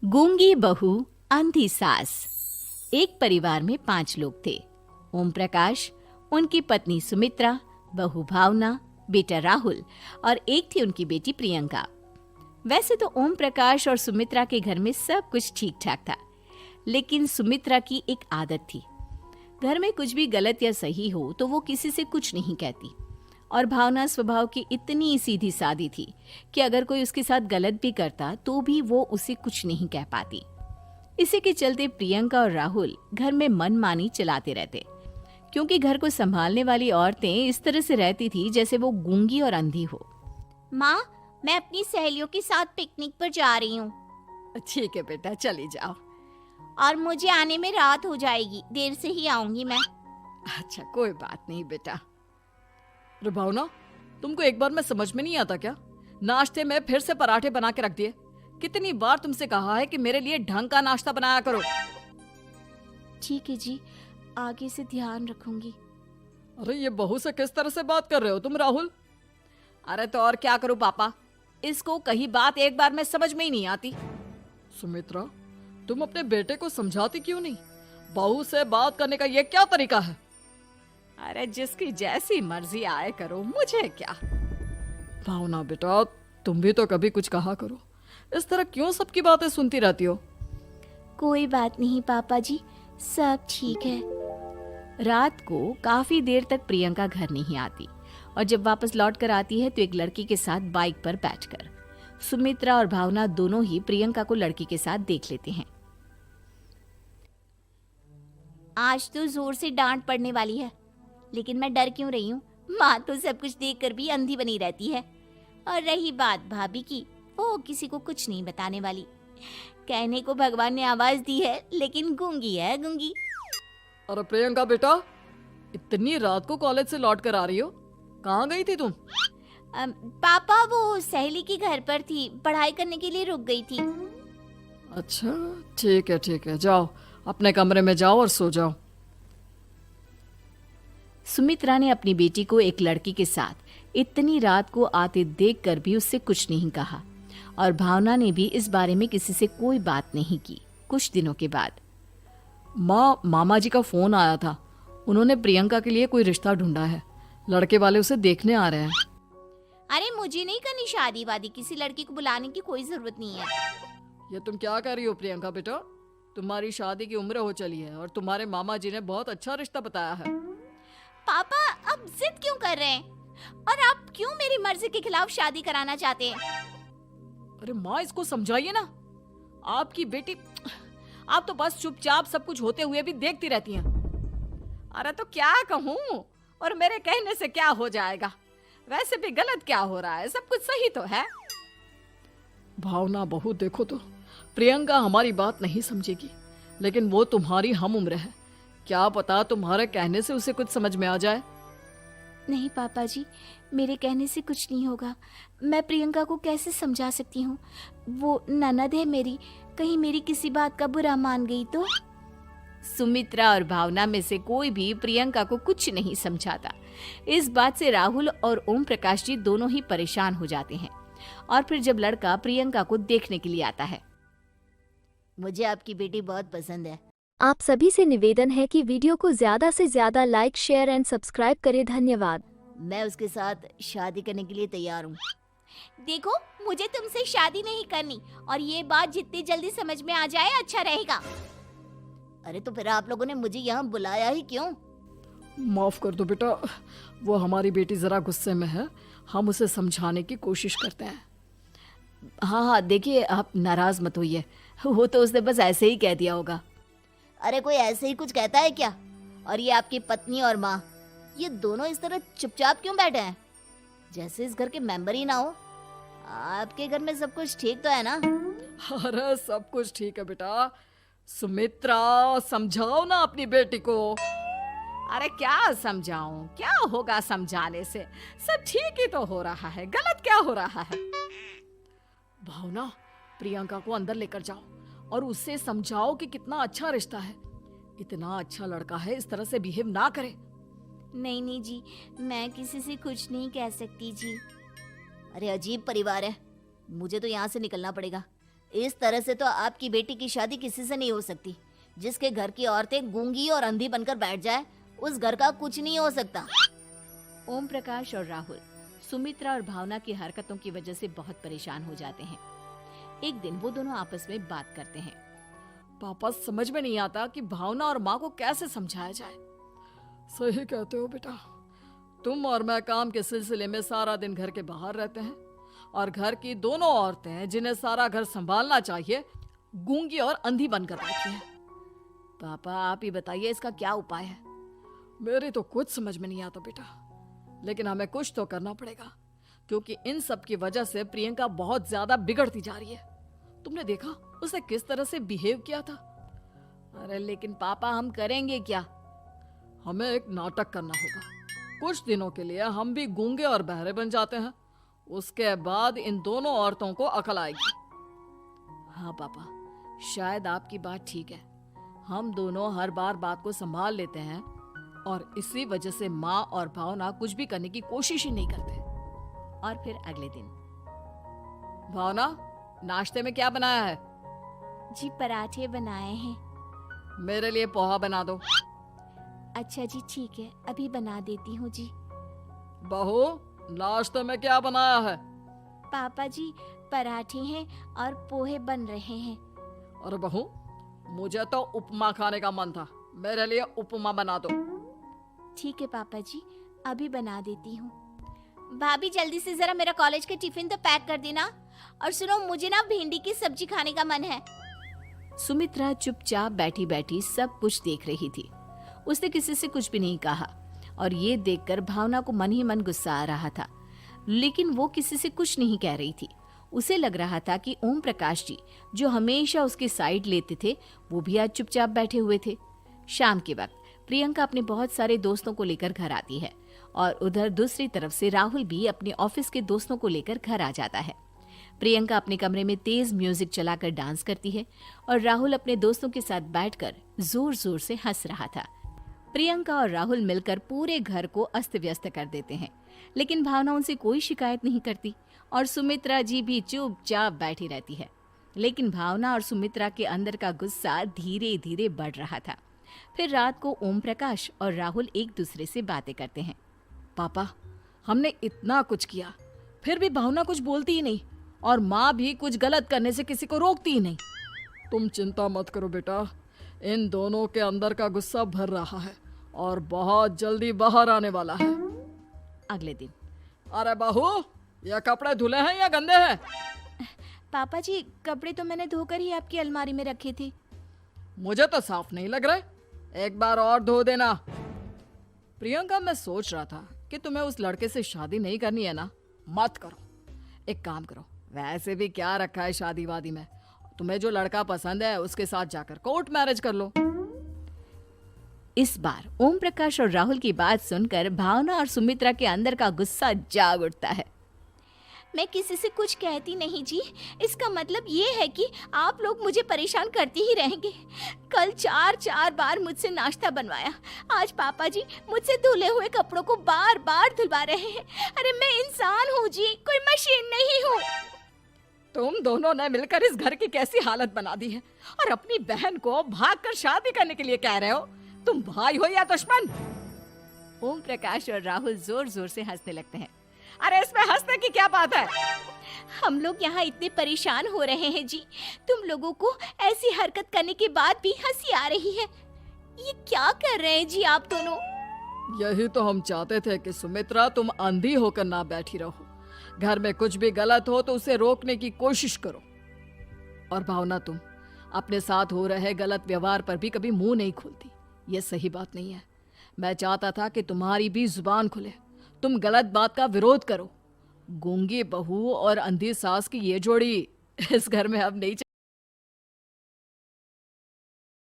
गूंगी बहू अंधी सास। एक परिवार में 5 लोग थे। ओम प्रकाश, उनकी पत्नी सुमित्रा, बहू भावना, बेटा राहुल और एक थी उनकी बेटी प्रियंका। वैसे तो ओम प्रकाश और सुमित्रा के घर में सब कुछ ठीक ठाक था, लेकिन सुमित्रा की एक आदत थी। घर में कुछ भी गलत या सही हो तो वो किसी से कुछ नहीं कहती, और भावना स्वभाव की इतनी सीधी सादी थी कि अगर कोई उसके साथ गलत भी करता तो भी वो उसे कुछ नहीं कह पाती। इसी के चलते प्रियंका और राहुल घर में मनमानी चलाते रहते, क्योंकि घर को संभालने वाली औरतें इस तरह से रहती थी जैसे वो गूंगी और अंधी हो। माँ, मैं अपनी सहेलियों के साथ पिकनिक पर जा रही हूँ ठीक है बेटा, चली जाओ। और मुझे आने में रात हो जाएगी, देर से ही आऊंगी मैं। अच्छा, कोई बात नहीं बेटा। अरे भावना, तुमको एक बार में समझ में नहीं आता क्या? नाश्ते में फिर से पराठे बना के रख दिए। कितनी बार तुमसे कहा है कि मेरे लिए ढंग का नाश्ता बनाया करो। ठीक है जी, आगे से ध्यान रखूंगी। अरे ये बहू से किस तरह से बात कर रहे हो तुम राहुल? अरे तो और क्या करूं पापा, इसको कहीं बात एक बार में समझ में ही नहीं आती। सुमित्रा, तुम अपने बेटे को समझाती क्यों नहीं? बहू से बात करने का ये क्या तरीका है? अरे जिसकी जैसी मर्जी आए करो, मुझे क्या। भावना बेटा, तुम भी तो कभी कुछ कहा करो। इस तरह क्यों सबकी बातें सुनती रहती हो? कोई बात नहीं पापा जी, सब ठीक है। रात को काफी देर तक प्रियंका घर नहीं आती, और जब वापस लौट कर आती है तो एक लड़की के साथ बाइक पर बैठकर। सुमित्रा और भावना दोनों ही प्रियंका को लड़की के साथ देख लेते हैं। आज तो जोर से डांट पड़ने वाली है, लेकिन मैं डर क्यों रही हूँ? माँ तो सब कुछ देखकर भी अंधी बनी रहती है। और रही बात भाभी की, वो किसी को कुछ नहीं बताने वाली। कहने को भगवान ने आवाज दी है, लेकिन गूंगी है गूंगी। अरे प्रियंका बेटा, इतनी रात को कॉलेज से लौट कर आ रही हो? कहाँ गई थी तुम? पापा, वो सहेली के घर पर थी, पढ़ाई करने के लिए रुक गई थी। अच्छा, ठीक है, जाओ अपने कमरे में जाओ और सो जाओ। सुमित्रा ने अपनी बेटी को एक लड़की के साथ इतनी रात को आते देखकर भी उससे कुछ नहीं कहा, और भावना ने भी इस बारे में किसी से कोई बात नहीं की। कुछ दिनों के बाद मामा जी का फोन आया था। उन्होंने प्रियंका के लिए कोई रिश्ता ढूंढा है। लड़के वाले उसे देखने आ रहे हैं। अरे मुझे नहीं करनी शादी वादी, किसी लड़की को बुलाने की कोई जरूरत नहीं है। ये तुम क्या कर रही हो प्रियंका बेटा? तुम्हारी शादी की उम्र हो चली है और तुम्हारे मामा जी ने बहुत अच्छा रिश्ता बताया है। पापा, अब जिद क्यों कर रहे हैं? और आप क्यों मेरी मर्जी के खिलाफ शादी कराना चाहते हैं? अरे माँ, इसको समझाइए ना। आपकी बेटी, आप तो बस चुपचाप सब कुछ होते हुए भी देखती रहती हैं। अरे तो क्या कहूँ, और मेरे कहने से क्या हो जाएगा? वैसे भी गलत क्या हो रहा है, सब कुछ सही तो है। भावना बहू, देखो तो प्रियंका हमारी बात नहीं समझेगी, लेकिन वो तुम्हारी हम उम्र है। क्या पता तुम्हारे कहने से उसे कुछ समझ में आ जाए। नहीं पापा जी, मेरे कहने से कुछ नहीं होगा। मैं प्रियंका को कैसे समझा सकती हूँ? वो ननद है मेरी, कहीं मेरी किसी बात का बुरा मान गई तो? सुमित्रा और भावना में से कोई भी प्रियंका को कुछ नहीं समझाता। इस बात से राहुल और ओम प्रकाश जी दोनों ही परेशान हो जाते हैं। और फिर जब लड़का प्रियंका को देखने के लिए आता है, मुझे आपकी बेटी बहुत पसंद है। आप सभी से निवेदन है कि वीडियो को ज्यादा से ज्यादा लाइक, शेयर एंड सब्सक्राइब करें। धन्यवाद। मैं उसके साथ शादी करने के लिए तैयार हूँ। देखो, मुझे तुमसे शादी नहीं करनी, और ये बात जितनी जल्दी समझ में आ जाए अच्छा रहेगा। अरे तो फिर आप लोगों ने मुझे यहाँ बुलाया ही क्यों? माफ कर दो बेटा, वो हमारी बेटी जरा गुस्से में है। हम उसे समझाने की कोशिश करते हैं। हाँ, देखिए आप नाराज मत होइए, वो तो उसने बस ऐसे ही कह दिया होगा। अरे कोई ऐसे ही कुछ कहता है क्या? और ये आपकी पत्नी और माँ, ये दोनों इस तरह चुपचाप क्यों बैठे हैं, जैसे इस घर के मेंबर ही ना हो? आपके घर में सब कुछ ठीक तो है ना? अरे सब कुछ ठीक है बेटा। सुमित्रा, समझाओ ना अपनी बेटी को। अरे क्या समझाऊं, क्या होगा समझाने से? सब ठीक ही तो हो रहा है, गलत क्या हो रहा है? भावना, प्रियंका को अंदर लेकर जाओ और उससे समझाओ कि कितना अच्छा रिश्ता है। इतना अच्छा लड़का है, इस तरह से बिहेव ना करे। नहीं जी, मैं किसी से कुछ नहीं कह सकती जी। अरे अजीब परिवार है, मुझे तो यहाँ से निकलना पड़ेगा। इस तरह से तो आपकी बेटी की शादी किसी से नहीं हो सकती। जिसके घर की औरतें गूंगी और अंधी बनकर बैठ जाए, उस घर का कुछ नहीं हो सकता। ओम प्रकाश और राहुल सुमित्रा और भावना की हरकतों की वजह से बहुत परेशान हो जाते हैं। एक दिन वो दोनों आपस में बात करते हैं। पापा, समझ में नहीं आता कि भावना और माँ को कैसे समझाया जाए। सही कहते हो बेटा, तुम और मैं काम के सिलसिले में सारा दिन घर के बाहर रहते हैं और घर की दोनों औरतें जिन्हें सारा घर संभालना चाहिए गूंगी और अंधी बनकर बैठी हैं। पापा, आप ही बताइए इसका क्या उपाय है? मेरी तो कुछ समझ में नहीं आता बेटा, लेकिन हमें कुछ तो करना पड़ेगा, क्योंकि इन सब की वजह से प्रियंका बहुत ज्यादा बिगड़ती जा रही है। तुमने देखा उसे किस तरह से बिहेव किया था। अरे लेकिन पापा, हम करेंगे क्या? हमें एक नाटक करना होगा। कुछ दिनों के लिए हम भी गूंगे और बहरे बन जाते हैं, उसके बाद इन दोनों औरतों को अकल आएगी। हाँ पापा, शायद आपकी बात ठीक है। हम दोनों हर बार बात को संभाल लेते हैं और इसी वजह से माँ और भावना कुछ भी करने की कोशिश ही नहीं करते। और फिर अगले दिन, भावना, नाश्ते में क्या बनाया है? जी पराठे बनाए हैं। मेरे लिए पोहा बना दो। अच्छा जी, ठीक है, अभी बना देती हूँ जी। बहू, नाश्ते में क्या बनाया है? पापा जी, पराठे हैं और पोहे बन रहे हैं। अरे बहू, मुझे तो उपमा खाने का मन था, मेरे लिए उपमा बना दो। ठीक है पापा जी, अभी बना देती हूँ। भाभी, जल्दी से जरा मेरा कॉलेज का टिफिन तो पैक कर देना। और सुनो, मुझे ना भिंडी की सब्जी खाने का मन है। सुमित्रा चुपचाप बैठी बैठी सब कुछ देख रही थी। उसने किसी से कुछ भी नहीं कहा और ये देखकर भावना को मन ही मन गुस्सा आ रहा था, लेकिन वो किसी से कुछ नहीं कह रही थी। उसे लग रहा था कि ओम प्रकाश जी, जो हमेशा उसकी साइड लेते थे, वो भी आज चुपचाप बैठे हुए थे। शाम के वक्त प्रियंका अपने बहुत सारे दोस्तों को लेकर घर आती है और उधर दूसरी तरफ से राहुल भी अपने ऑफिस के दोस्तों को लेकर घर आ जाता है। प्रियंका अपने कमरे में तेज म्यूजिक चलाकर डांस करती है और राहुल अपने दोस्तों के साथ बैठकर जोर जोर से हंस रहा था। प्रियंका और राहुल मिलकर पूरे घर को अस्त व्यस्त कर देते हैं, लेकिन भावना उनसे कोई शिकायत नहीं करती और सुमित्रा जी भी चुपचाप बैठी रहती है। लेकिन भावना और सुमित्रा के अंदर का गुस्सा धीरे धीरे बढ़ रहा था। फिर रात को ओम प्रकाश और राहुल एक दूसरे से बातें करते हैं। पापा, हमने इतना कुछ किया, फिर भी भावना कुछ बोलती ही नहीं और माँ भी कुछ गलत करने से किसी को रोकती ही नहीं। तुम चिंता मत करो बेटा, इन दोनों के अंदर का गुस्सा भर रहा है और बहुत जल्दी बाहर आने वाला है। अगले दिन, अरे बहू, ये कपड़े धुले हैं या गंदे हैं? पापा जी, कपड़े तो मैंने धोकर ही आपकी अलमारी में रखे थे। मुझे तो साफ नहीं लग रहे, एक बार और धो देना। प्रियंका, मैं सोच रहा था कि तुम्हें उस लड़के से शादी नहीं करनी है ना, मत करो। एक काम करो, वैसे भी क्या रखा है शादी वादी में, तुम्हें जो लड़का पसंद है उसके साथ जाकर कोर्ट मैरिज कर लो। इस बार ओम प्रकाश और राहुल की बात सुनकर भावना और सुमित्रा के अंदर का गुस्सा जाग उठता है। मैं किसी से कुछ कहती नहीं जी, इसका मतलब ये है कि आप लोग मुझे परेशान करते ही रहेंगे। कल 4 बार मुझसे नाश्ता बनवाया, आज पापा जी मुझसे धुले हुए कपड़ों को बार बार धुलवा रहे हैं। अरे मैं इंसान हूँ जी, कोई मशीन नहीं हूँ। तुम दोनों ने मिलकर इस घर की कैसी हालत बना दी है और अपनी बहन को भागकर शादी करने के लिए कह रहे हो। तुम भाई हो या दुश्मन? ओम प्रकाश और राहुल जोर जोर से हंसने लगते हैं। अरे इसमें हंसने की क्या बात है? हम लोग यहाँ इतने परेशान हो रहे हैं जी, तुम लोगों को ऐसी हरकत करने के बाद भी हंसी आ रही है। ये क्या कर रहे हैं जी आप दोनों? यही तो हम चाहते थे कि सुमित्रा, तुम अंधी होकर ना बैठी रहो। घर में कुछ भी गलत हो तो उसे रोकने की कोशिश करो। और भावना, तुम अपने साथ हो रहे गलत व्यवहार पर भी कभी मुंह नहीं खोलती। ये सही बात नहीं है। मैं चाहता था कि तुम्हारी भी जुबान खुले, तुम गलत बात का विरोध करो। गूंगी बहू और अंधी सास की ये जोड़ी इस घर में अब नहीं